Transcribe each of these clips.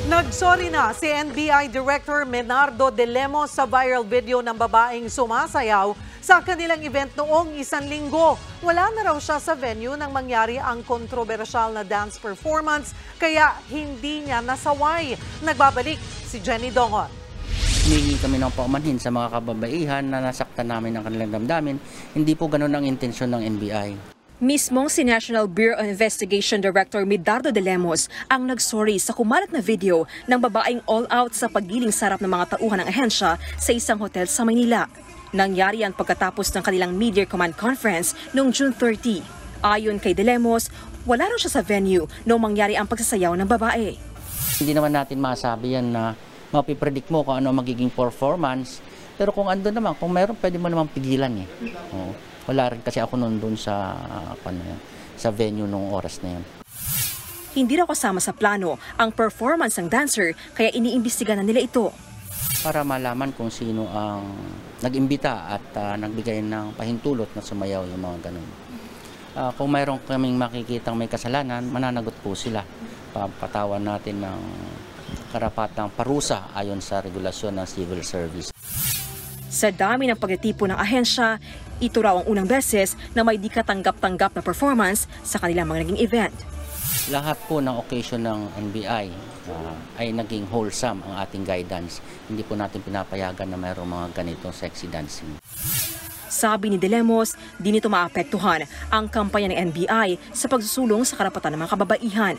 Nagsorry na si NBI Director Menardo de Lemos sa viral video ng babaeng sumasayaw sa kanilang event noong 1 linggo. Wala na raw siya sa venue nang mangyari ang kontrobersyal na dance performance kaya hindi niya nasaway. Nagbabalik si Jenny Dongon. Humingi kami ng paumanhin sa mga kababaihan na nasaktan namin ang kanilang damdamin. Hindi po ganun ang intensyon ng NBI. Mismong si National Bureau of Investigation Director Menardo de Lemos ang nagsorry sa kumalat na video ng babaeng all-out sa paggiling sarap ng mga tauhan ng ahensya sa isang hotel sa Maynila. Nangyari yan pagkatapos ng kanilang media command conference noong June 30. Ayon kay de Lemos, wala raw siya sa venue noong mangyari ang pagsasayaw ng babae. Hindi naman natin masabi yan na mapipredict mo kung ano magiging performance. Pero kung andun naman, kung meron, pwede mo naman pigilan eh. Wala rin kasi ako noon doon sa venue nung oras na yun. Hindi raw kasama sa plano ang performance ng dancer kaya iniimbestiga na nila ito. Para malaman kung sino ang nag-imbita at nagbigay ng pahintulot na sumayaw yung mga ganun. Kung mayroon kaming makikitang may kasalanan, mananagot po sila. Papatawan natin ng karapatang parusa ayon sa regulasyon ng civil service. Sa dami ng pagtitipo ng ahensya, ito raw ang unang beses na may di katanggap-tanggap na performance sa kanilang mga naging event. Lahat po ng occasion ng NBI ay naging wholesome ang ating guidance. Hindi po natin pinapayagan na mayroong mga ganitong sexy dancing. Sabi ni de Lemos, di nito maapektuhan ang kampanya ng NBI sa pagsusulong sa karapatan ng mga kababaihan.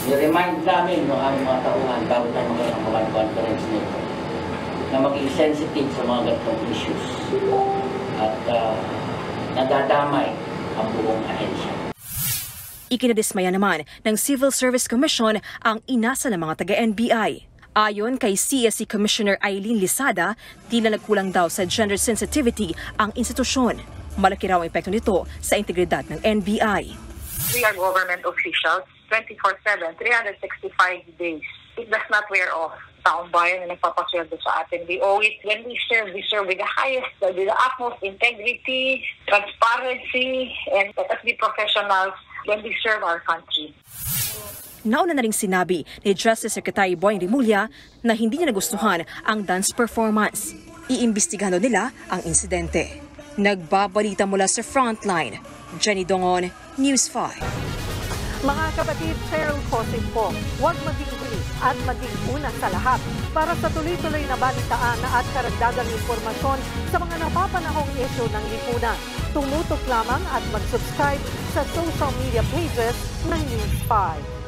I-remind namin ang mga tauhan bago tayo magkaroon ng conference nito na maging sensitive sa mga ganitong issues at nadadamay ang buong ahensya. Ikinadismaya naman ng Civil Service Commission ang inasa ng mga taga-NBI. Ayon kay CSC Commissioner Eileen Lisada, tila nagkulang daw sa gender sensitivity ang institusyon. Malaki raw ang epekto nito sa integridad ng NBI. We are government officials 24/7, 365 days. It does not wear off. Taong bayan na nagpapasweldo sa atin. We owe it. When we serve with the highest, with the utmost integrity, transparency, and let us be professionals when we serve our country. Nauna na ring sinabi ni Justice Secretary Boying Rimulya na hindi niya nagustuhan ang dance performance. Iimbestigahan nila ang insidente. Nagbabalita mula sa Frontline, Jenny Dongon, News 5. Mga kapatid, Cheryl Cosing po, huwag maging huli at maging una sa lahat para sa tuloy-tuloy na balitaan at karagdagang impormasyon sa mga napapanahong issue ng lipunan. Tumutok lamang at mag-subscribe sa social media pages ng News 5.